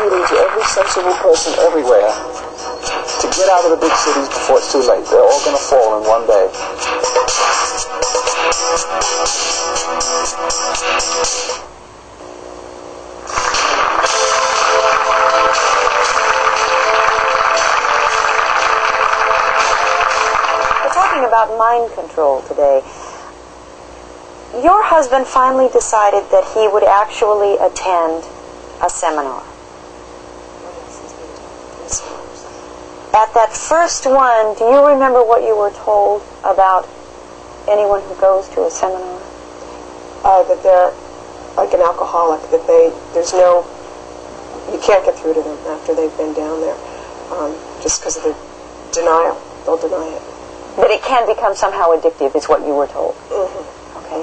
appealing to every sensible person everywhere to get out of the big cities before it's too late. They're all going to fall in one day. We're talking about mind control today. Your husband finally decided that he would actually attend a seminar. At that first one, do you remember what you were told about anyone who goes to a seminar? That they're like an alcoholic, that you can't get through to them after they've been down there, just because of the denial. They'll deny it. But it can become somehow addictive, is what you were told. Mm-hmm. Okay.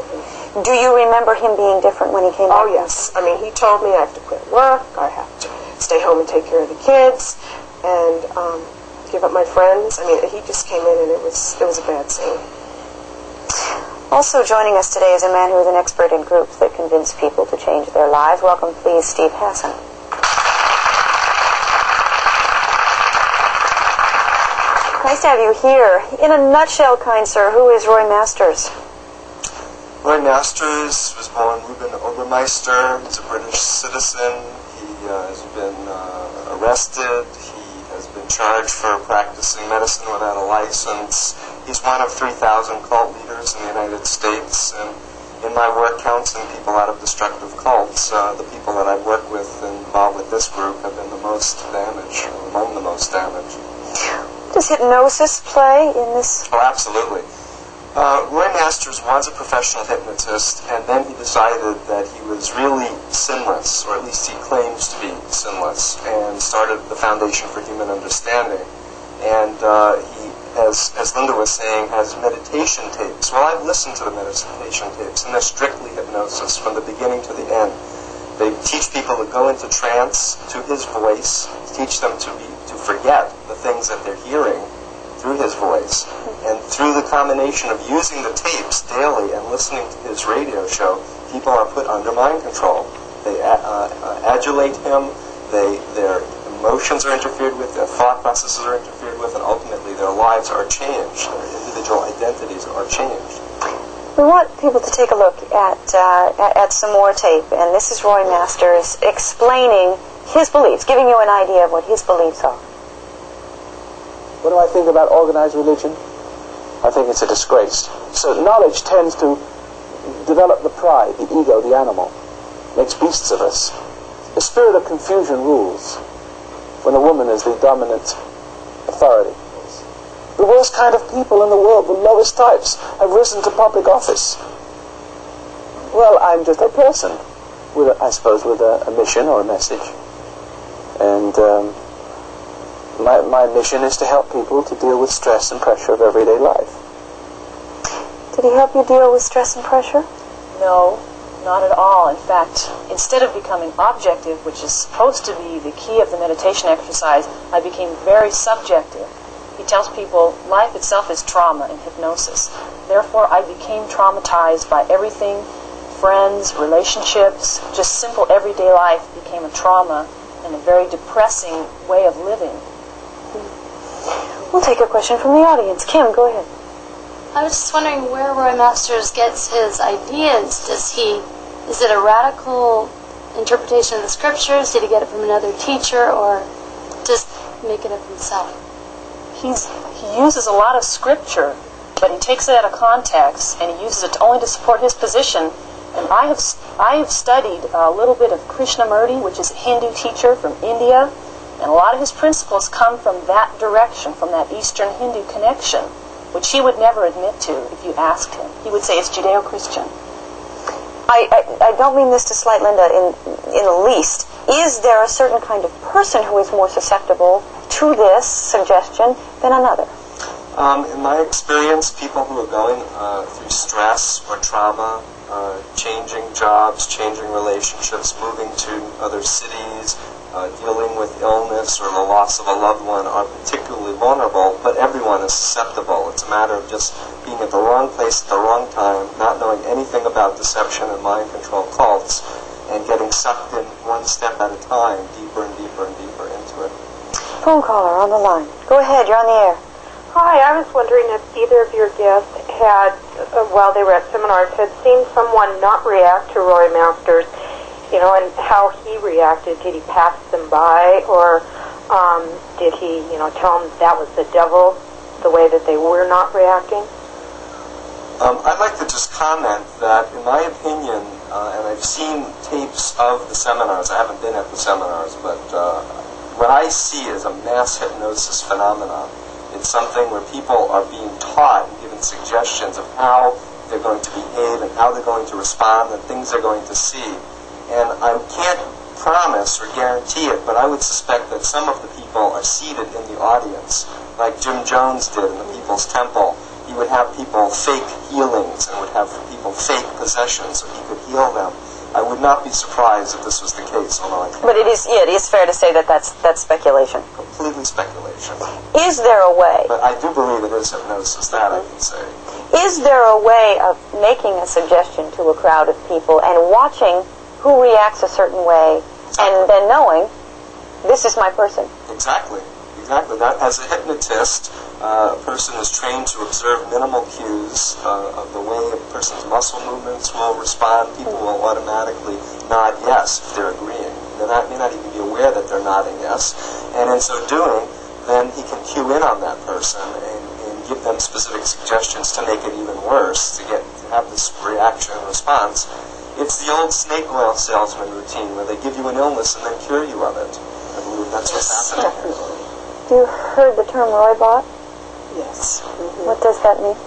Do you remember him being different when he came back? Oh, yes. I mean, he told me I have to quit work, I have to stay home and take care of the kids, and give up my friends. I mean, he just came in and it was a bad scene. Also joining us today is a man who is an expert in groups that convince people to change their lives. Welcome, please, Steve Hassan. Nice to have you here. In a nutshell, kind sir, who is Roy Masters? Roy Masters was born Reuben Obermeister. He's a British citizen. He has been arrested. He has been charged for practicing medicine without a license. He's one of 3,000 cult leaders in the United States. And in my work counseling people out of destructive cults, the people that I've worked with involved with this group have been the most damaged, among the most damaged. Does hypnosis play in this? Oh, absolutely. Roy Masters was a professional hypnotist, and then he decided that he was really sinless, or at least he claims to be sinless, and started the Foundation for Human Understanding. And he, as Linda was saying, has meditation tapes. Well, I've listened to the meditation tapes, and they're strictly hypnosis from the beginning to the end. They teach people to go into trance to his voice, teach them to forget the things that they're hearing through his voice. And through the combination of using the tapes daily and listening to his radio show, people are put under mind control. They adulate him, their emotions are interfered with, their thought processes are interfered with, and ultimately their lives are changed. Their individual identities are changed. We want people to take a look at some more tape, and this is Roy Masters explaining his beliefs, giving you an idea of what his beliefs are. What do I think about organized religion? I think it's a disgrace. So knowledge tends to develop the pride, the ego, the animal. Makes beasts of us. The spirit of confusion rules when a woman is the dominant authority. The worst kind of people in the world, the lowest types, have risen to public office. Well, I'm just a person, with I suppose with a mission or a message. And my mission is to help people to deal with stress and pressure of everyday life. Did he help you deal with stress and pressure? No, not at all. In fact, instead of becoming objective, which is supposed to be the key of the meditation exercise, I became very subjective. He tells people life itself is trauma in hypnosis. Therefore, I became traumatized by everything, friends, relationships, just simple everyday life became a trauma and a very depressing way of living. We'll take a question from the audience. Kim, go ahead. I was just wondering where Roy Masters gets his ideas. Is it a radical interpretation of the scriptures? Did he get it from another teacher, or just make it up himself? He uses a lot of scripture, but he takes it out of context, and he uses it only to support his position. And I have studied a little bit of Krishnamurti, which is a Hindu teacher from India, and a lot of his principles come from that direction, from that Eastern Hindu connection, which he would never admit to if you asked him. He would say it's Judeo-Christian. I don't mean this to slight Linda in the least. Is there a certain kind of person who is more susceptible to this suggestion than another? In my experience, people who are going through stress or trauma, changing jobs, changing relationships, moving to other cities, dealing with illness or the loss of a loved one are particularly vulnerable, but everyone is susceptible. It's a matter of just being at the wrong place at the wrong time, not knowing anything about deception and mind control cults, and getting getting sucked in one step at a time, deeper and deeper and deeper into it. Phone caller on the line. Go ahead, you're on the air. Hi, I was wondering if either of your guests had, while they were at seminars, had seen someone not react to Roy Masters, you know, and how he reacted. Did he pass them by, or did he, you know, tell them that was the devil, the way that they were not reacting? I'd like to just comment that, in my opinion, and I've seen tapes of the seminars, I haven't been at the seminars, but what I see is a mass hypnosis phenomenon. It's something where people are being taught and given suggestions of how they're going to behave and how they're going to respond and things they're going to see. And I can't promise or guarantee it, but I would suspect that some of the people are seated in the audience, like Jim Jones did in the People's Temple. He would have people fake healings and would have people fake possessions so he could heal them. I would not be surprised if this was the case, although I can't. But it is fair to say that that's speculation. Completely speculation. Is there a way? But I do believe it is hypnosis, that I can say. Is there a way of making a suggestion to a crowd of people and watching who reacts a certain way and then knowing, this is my person? Exactly. Exactly. That, as a hypnotist, a person is trained to observe minimal cues of the way a person's muscle movements will respond. People will automatically nod yes if they're agreeing. They may not even be aware that they're nodding yes. And in so doing, then he can cue in on that person and give them specific suggestions to make it even worse, to have this reaction and response. It's the old snake oil salesman routine where they give you an illness and then cure you of it. I believe that's what's happening here. You heard the term Roybot? Yes. Mm-hmm. What does that mean?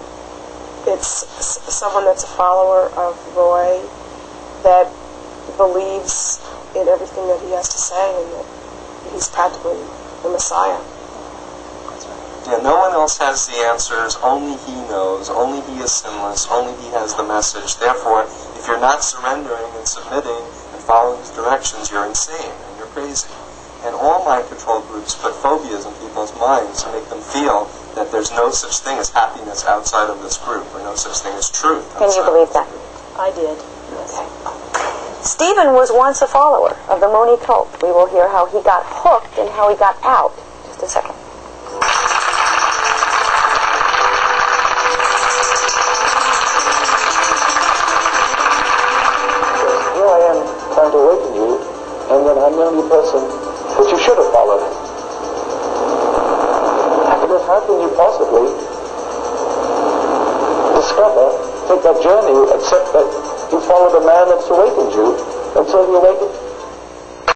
It's someone that's a follower of Roy that believes in everything that he has to say and that he's practically the Messiah. Yeah, no one else has the answers. Only he knows. Only he is sinless. Only he has the message. Therefore, if you're not surrendering and submitting and following his directions, you're insane and you're crazy. And all mind control groups put phobias in people's minds to make them feel that there's no such thing as happiness outside of this group, or no such thing as truth. Can you believe that? I did. Okay. Stephen was once a follower of the Mooney cult. We will hear how he got hooked and how he got out. Just a second. Here I am trying to awaken you, and then I'm the only person that you should have followed. Because how can you possibly take that journey, except that you followed a man that's awakened you until you awakened